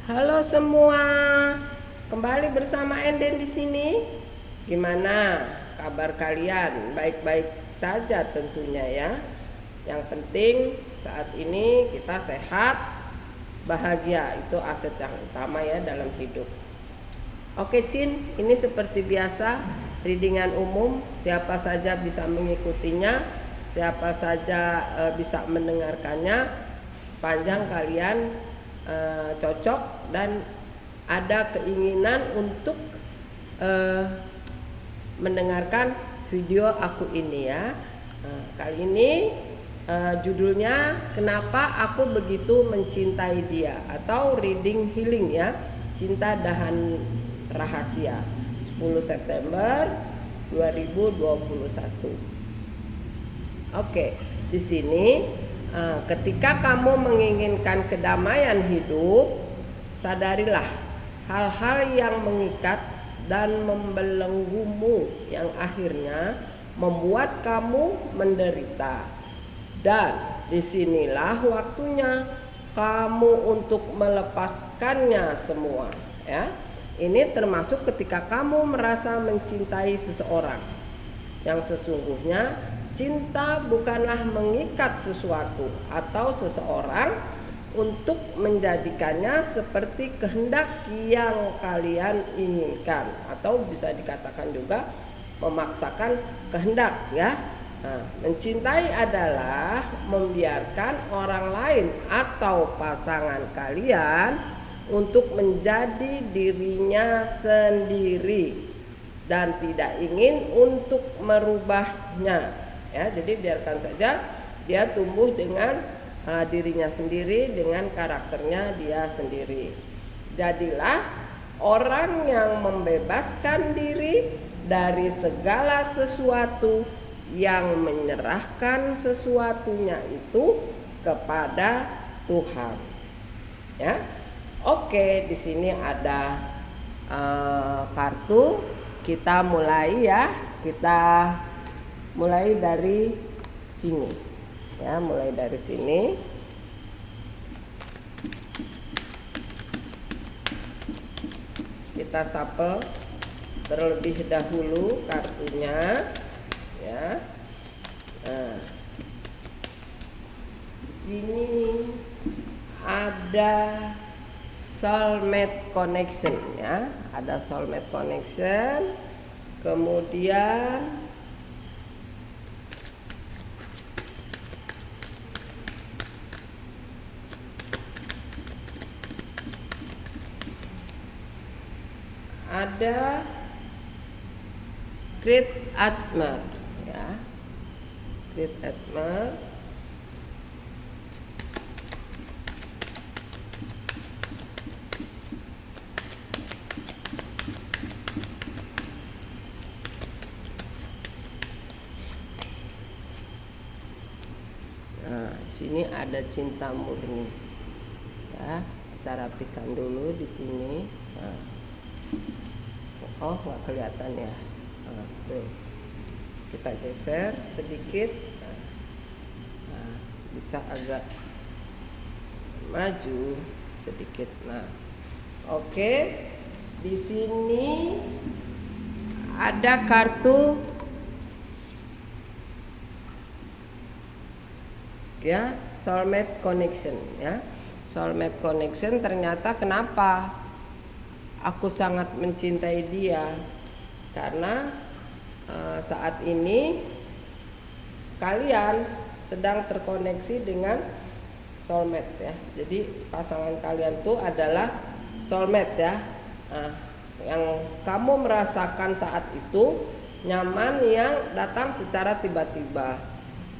Halo semua, kembali bersama Enden di sini. Gimana kabar kalian? Baik-baik saja tentunya ya. Yang penting saat ini kita sehat, bahagia, itu aset yang utama ya dalam hidup. Oke Cin, ini seperti biasa readingan umum, siapa saja bisa mengikutinya, siapa saja bisa mendengarkannya sepanjang kalian cocok dan ada keinginan untuk mendengarkan video aku ini ya. Kali ini judulnya Kenapa Aku Begitu Mencintai Dia atau Reading Healing ya, Cinta Dahan Rahasia, 10 September 2021. Oke, di sini ketika kamu menginginkan kedamaian hidup, sadarilah hal-hal yang mengikat dan membelenggumu yang akhirnya membuat kamu menderita. Dan disinilah waktunya kamu untuk melepaskannya semua ya. Ini termasuk ketika kamu merasa mencintai seseorang. Yang sesungguhnya cinta bukanlah mengikat sesuatu atau seseorang untuk menjadikannya seperti kehendak yang kalian inginkan, atau bisa dikatakan juga memaksakan kehendak ya. Mencintai adalah membiarkan orang lain atau pasangan kalian untuk menjadi dirinya sendiri dan tidak ingin untuk merubahnya ya. Jadi biarkan saja dia tumbuh dengan dirinya sendiri, dengan karakternya dia sendiri. Jadilah orang yang membebaskan diri dari segala sesuatu, yang menyerahkan sesuatunya itu kepada Tuhan ya. Oke, di sini ada kartu. Kita mulai ya. Kita mulai dari sini. Ya, mulai dari sini. Kita shuffle terlebih dahulu kartunya ya. Nah, di sini ada soulmate connection ya, ada soulmate connection. Kemudian ada Secret Admirer ya, Secret Admirer. Sini ada cinta murni ya, kita rapikan dulu di sini. Oh, nggak kelihatan ya. Tuh. Kita geser sedikit. Bisa agak maju sedikit. Nah, oke. Di sini ada kartu ya, soulmate connection ya. Soulmate connection, ternyata kenapa aku sangat mencintai dia, karena saat ini kalian sedang terkoneksi dengan soulmate ya. Jadi pasangan kalian tuh adalah soulmate ya. Yang kamu merasakan saat itu nyaman, yang datang secara tiba-tiba,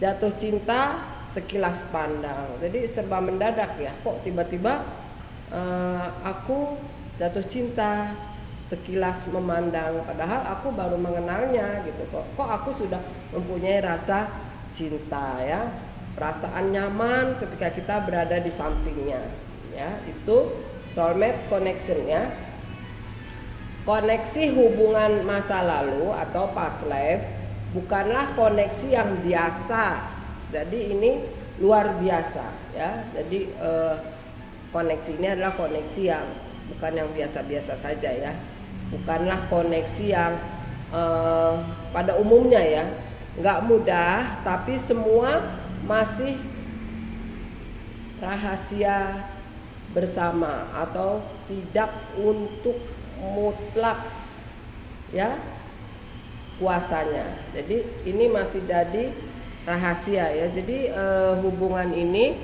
jatuh cinta sekilas pandang. Jadi serba mendadak ya. Kok tiba-tiba aku jatuh cinta sekilas memandang, padahal aku baru mengenalnya gitu. Kok aku sudah mempunyai rasa cinta ya. Perasaan nyaman ketika kita berada di sampingnya ya. Itu soulmate connection ya. Koneksi hubungan masa lalu atau past life bukanlah koneksi yang biasa. Jadi ini luar biasa ya. Jadi koneksi ini adalah koneksi yang bukan yang biasa-biasa saja ya, bukanlah koneksi yang pada umumnya ya nggak mudah, tapi semua masih rahasia bersama atau tidak untuk mutlak ya kuasanya. Jadi ini masih jadi rahasia ya. Jadi hubungan ini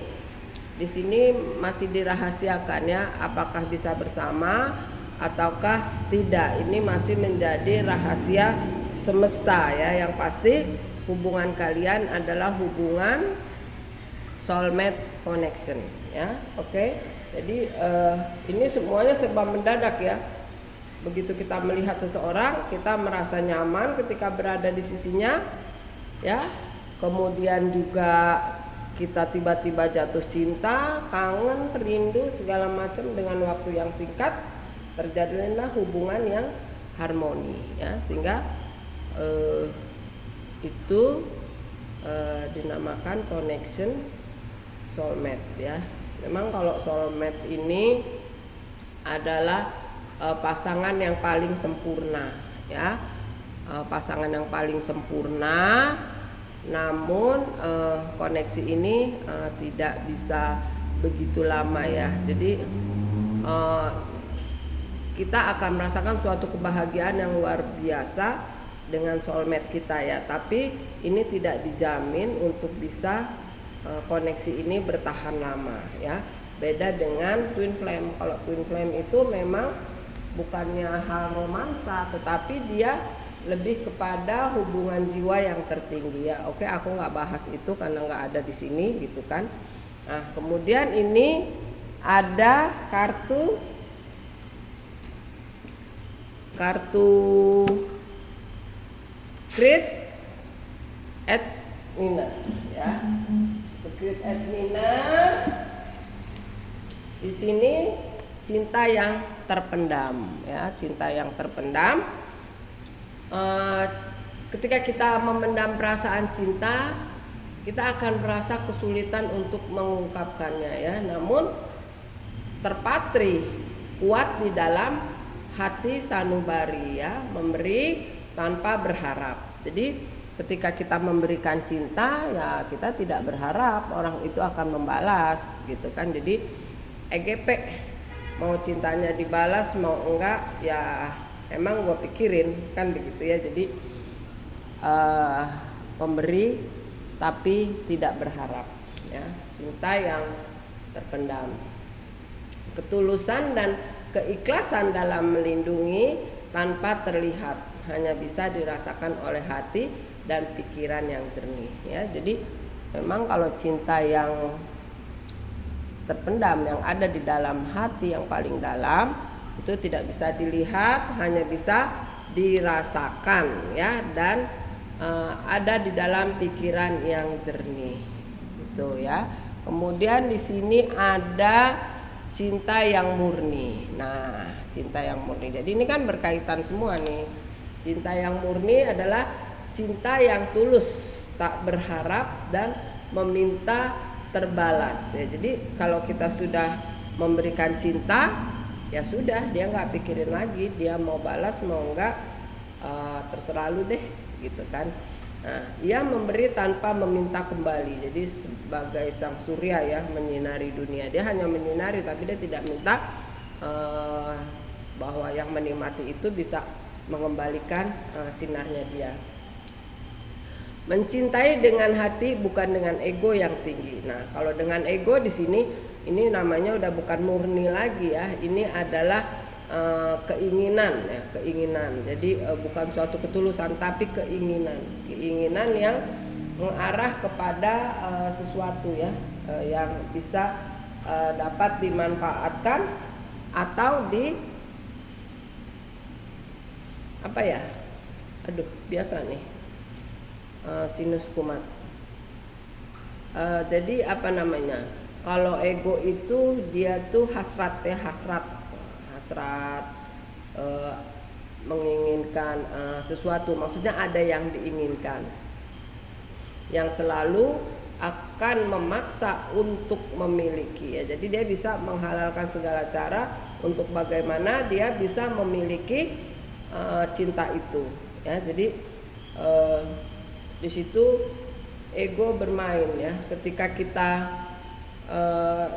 di sini masih dirahasiakan ya, apakah bisa bersama ataukah tidak. Ini masih menjadi rahasia semesta ya. Yang pasti hubungan kalian adalah hubungan soulmate connection ya. Oke. Jadi ini semuanya serba mendadak ya. Begitu kita melihat seseorang, kita merasa nyaman ketika berada di sisinya ya. Kemudian juga kita tiba-tiba jatuh cinta, kangen, rindu segala macam dengan waktu yang singkat. Terjadilah hubungan yang harmoni ya, sehingga itu dinamakan connection soulmate ya. Memang kalau soulmate ini adalah pasangan yang paling sempurna ya, pasangan yang paling sempurna. Namun koneksi ini tidak bisa begitu lama ya. Jadi kita akan merasakan suatu kebahagiaan yang luar biasa dengan soulmate kita ya. Tapi ini tidak dijamin untuk bisa koneksi ini bertahan lama ya. Beda dengan twin flame. Kalau twin flame itu memang bukannya hal romansa, tetapi dia lebih kepada hubungan jiwa yang tertinggi ya. Oke, aku nggak bahas itu karena nggak ada di sini gitu kan. Nah, kemudian ini ada kartu Secret Admirer ya. Secret Admirer di sini cinta yang terpendam ya, cinta yang terpendam. Ketika kita memendam perasaan cinta, kita akan merasa kesulitan untuk mengungkapkannya ya. Namun terpatri kuat di dalam hati sanubari ya, memberi tanpa berharap. Jadi ketika kita memberikan cinta ya, kita tidak berharap orang itu akan membalas gitu kan. Jadi EGP, mau cintanya dibalas mau enggak ya emang gue pikirin kan begitu ya. Jadi memberi tapi tidak berharap ya, cinta yang terpendam. Ketulusan dan keikhlasan dalam melindungi tanpa terlihat hanya bisa dirasakan oleh hati dan pikiran yang jernih ya. Jadi memang kalau cinta yang terpendam, yang ada di dalam hati yang paling dalam, itu tidak bisa dilihat, hanya bisa dirasakan ya, dan ada di dalam pikiran yang jernih gitu ya. Kemudian di sini ada cinta yang murni. Nah, cinta yang murni. Jadi ini kan berkaitan semua nih. Cinta yang murni adalah cinta yang tulus, tak berharap dan meminta terbalas ya. Jadi kalau kita sudah memberikan cinta, ya sudah, dia nggak pikirin lagi dia mau balas mau enggak, terserah lu deh gitu kan. Nah, ia memberi tanpa meminta kembali. Jadi sebagai sang surya ya, menyinari dunia, dia hanya menyinari tapi dia tidak minta bahwa yang menikmati itu bisa mengembalikan sinarnya dia. Mencintai dengan hati bukan dengan ego yang tinggi. Nah, kalau dengan ego di sini ini namanya udah bukan murni lagi ya. Ini adalah keinginan ya, keinginan. Jadi bukan suatu ketulusan tapi keinginan. Keinginan yang mengarah kepada sesuatu ya, yang bisa dapat dimanfaatkan atau apa ya? Aduh, biasa nih. Sinus kumat. Jadi apa namanya? Kalau ego itu dia tuh hasrat ya, hasrat menginginkan sesuatu. Maksudnya ada yang diinginkan, yang selalu akan memaksa untuk memiliki ya. Jadi dia bisa menghalalkan segala cara untuk bagaimana dia bisa memiliki cinta itu ya. Jadi di situ ego bermain ya. Ketika kita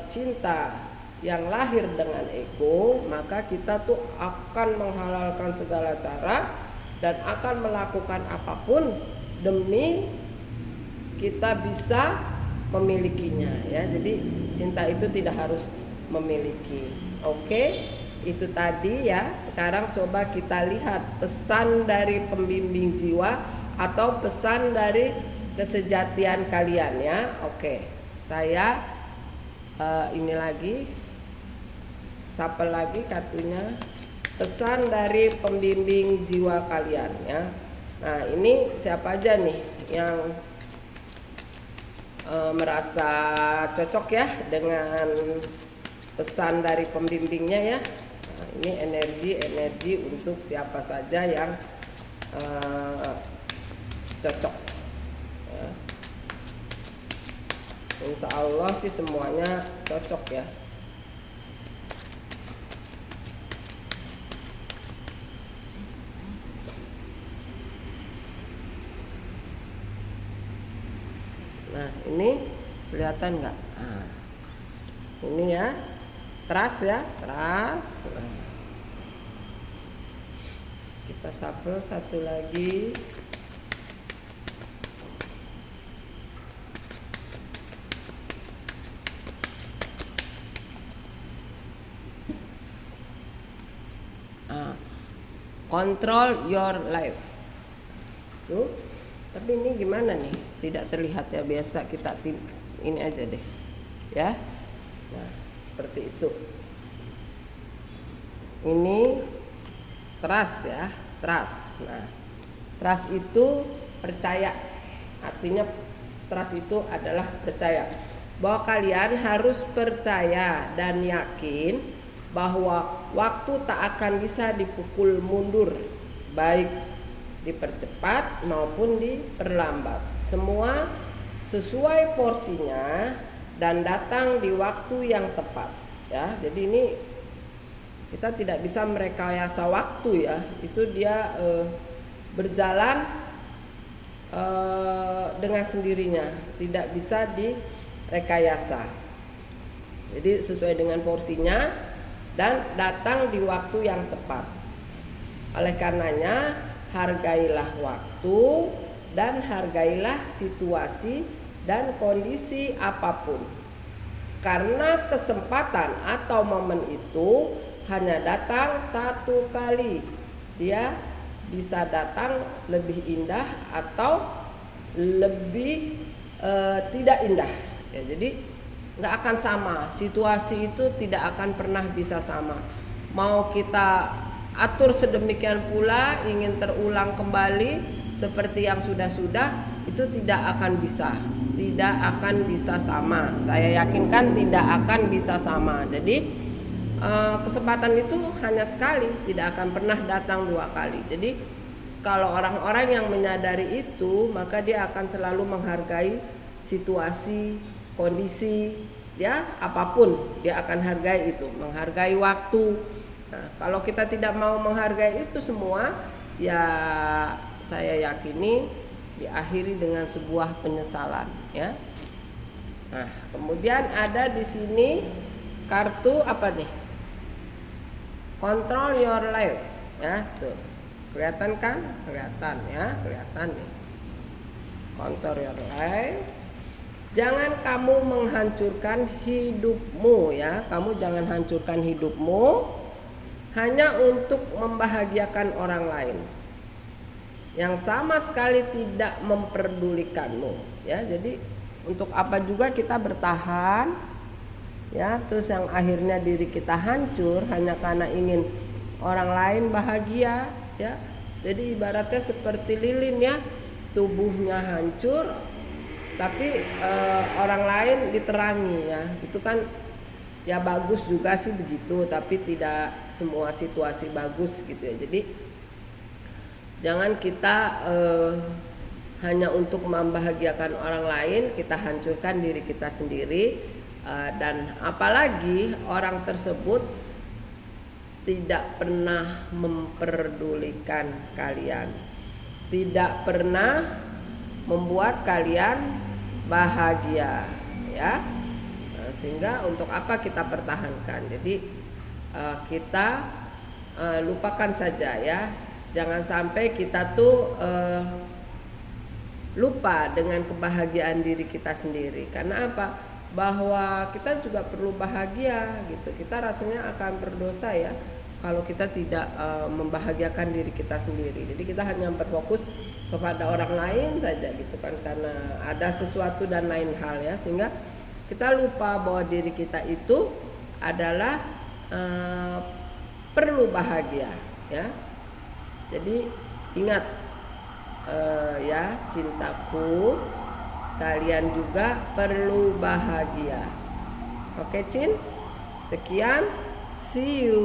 cinta yang lahir dengan ego, maka kita tuh akan menghalalkan segala cara dan akan melakukan apapun demi kita bisa memilikinya ya. Jadi cinta itu tidak harus memiliki. Oke, itu tadi ya. Sekarang coba kita lihat pesan dari pembimbing jiwa atau pesan dari kesejatian kalian ya. Oke, saya ini lagi sapa lagi kartunya. Pesan dari pembimbing jiwa kalian ya. Nah, ini siapa aja nih yang merasa cocok ya dengan pesan dari pembimbingnya ya. Nah, ini energi untuk siapa saja yang cocok ya. Insya Allah sih semuanya cocok ya. Nah, ini kelihatan nggak? Nah, ini ya, trust ya, trust. Nah, kita shuffle satu lagi. Control your life. Tuh. Tapi ini gimana nih? Tidak terlihat ya, biasa kita ini aja deh. Ya. Nah, seperti itu. Ini trust ya, trust. Nah, trust itu percaya. Artinya trust itu adalah percaya. Bahwa kalian harus percaya dan yakin bahwa waktu tak akan bisa dipukul mundur, baik dipercepat maupun diperlambat. Semua sesuai porsinya dan datang di waktu yang tepat ya. Jadi ini kita tidak bisa merekayasa waktu ya. Itu dia berjalan dengan sendirinya, tidak bisa direkayasa. Jadi sesuai dengan porsinya dan datang di waktu yang tepat. Oleh karenanya, hargailah waktu dan hargailah situasi dan kondisi apapun. Karena kesempatan atau momen itu hanya datang satu kali. Dia bisa datang lebih indah atau lebih tidak indah. Ya, jadi nggak akan sama, situasi itu tidak akan pernah bisa sama. Mau kita atur sedemikian pula ingin terulang kembali seperti yang sudah-sudah, itu tidak akan bisa, tidak akan bisa sama. Saya yakinkan tidak akan bisa sama. Jadi kesempatan itu hanya sekali, tidak akan pernah datang dua kali. Jadi kalau orang-orang yang menyadari itu, maka dia akan selalu menghargai situasi, kondisi ya, apapun dia akan hargai itu, menghargai waktu. Nah, kalau kita tidak mau menghargai itu semua, ya saya yakini diakhiri dengan sebuah penyesalan ya. Nah, kemudian ada di sini kartu apa nih? Control your life ya, tuh. Kelihatan kan? Kelihatan ya, kelihatan nih. Control your life. Jangan kamu menghancurkan hidupmu ya. Kamu jangan hancurkan hidupmu hanya untuk membahagiakan orang lain yang sama sekali tidak memperdulikanmu ya. Jadi untuk apa juga kita bertahan ya, terus yang akhirnya diri kita hancur hanya karena ingin orang lain bahagia ya. Jadi ibaratnya seperti lilin ya, tubuhnya hancur tapi orang lain diterangi ya. Itu kan ya bagus juga sih begitu, tapi tidak semua situasi bagus gitu ya. Jadi jangan kita hanya untuk membahagiakan orang lain, kita hancurkan diri kita sendiri. Dan apalagi orang tersebut tidak pernah memperdulikan kalian, tidak pernah membuat kalian bahagia, ya. Sehingga untuk apa kita pertahankan? Jadi kita lupakan saja, ya. Jangan sampai kita tuh lupa dengan kebahagiaan diri kita sendiri. Karena apa? Bahwa kita juga perlu bahagia gitu. Kita rasanya akan berdosa, ya, kalau kita tidak membahagiakan diri kita sendiri. Jadi kita hanya berfokus kepada orang lain saja gitu kan, karena ada sesuatu dan lain hal, ya, sehingga kita lupa bahwa diri kita itu adalah perlu bahagia, ya. Jadi ingat, ya, cintaku, kalian juga perlu bahagia. Oke, Cin? Sekian, see you.